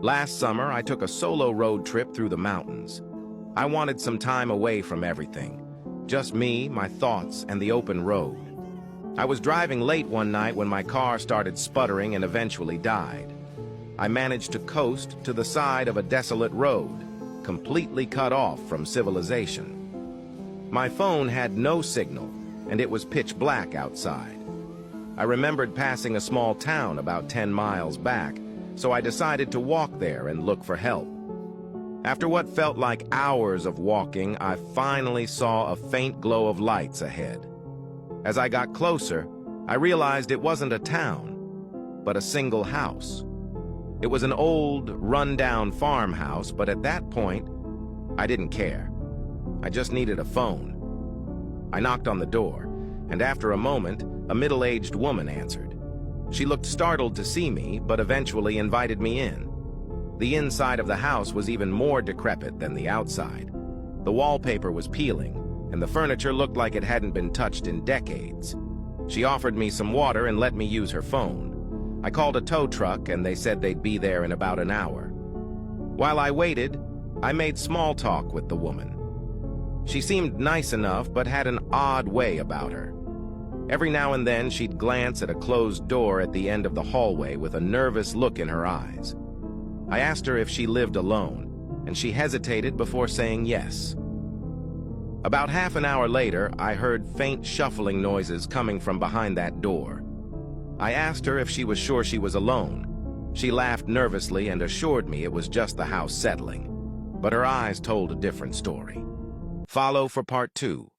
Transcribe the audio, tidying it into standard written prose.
Last summer, I took a solo road trip through the mountains. I wanted some time away from everything. Just me, my thoughts, and the open road. I was driving late one night when my car started sputtering and eventually died. I managed to coast to the side of a desolate road, completely cut off from civilization. My phone had no signal, and it was pitch black outside. I remembered passing a small town about 10 miles back, so I decided to walk there and look for help. After what felt like hours of walking, I finally saw a faint glow of lights ahead. As I got closer, I realized it wasn't a town, but a single house. It was an old, run-down farmhouse, but at that point, I didn't care. I just needed a phone. I knocked on the door, and after a moment, a middle-aged woman answered. She looked startled to see me, but eventually invited me in. The inside of the house was even more decrepit than the outside. The wallpaper was peeling, and the furniture looked like it hadn't been touched in decades. She offered me some water and let me use her phone. I called a tow truck, and they said they'd be there in about an hour. While I waited, I made small talk with the woman. She seemed nice enough, but had an odd way about her. Every now and then, she'd glance at a closed door at the end of the hallway with a nervous look in her eyes. I asked her if she lived alone, and she hesitated before saying yes. About half an hour later, I heard faint shuffling noises coming from behind that door. I asked her if she was sure she was alone. She laughed nervously and assured me it was just the house settling, but her eyes told a different story. Follow for part 2.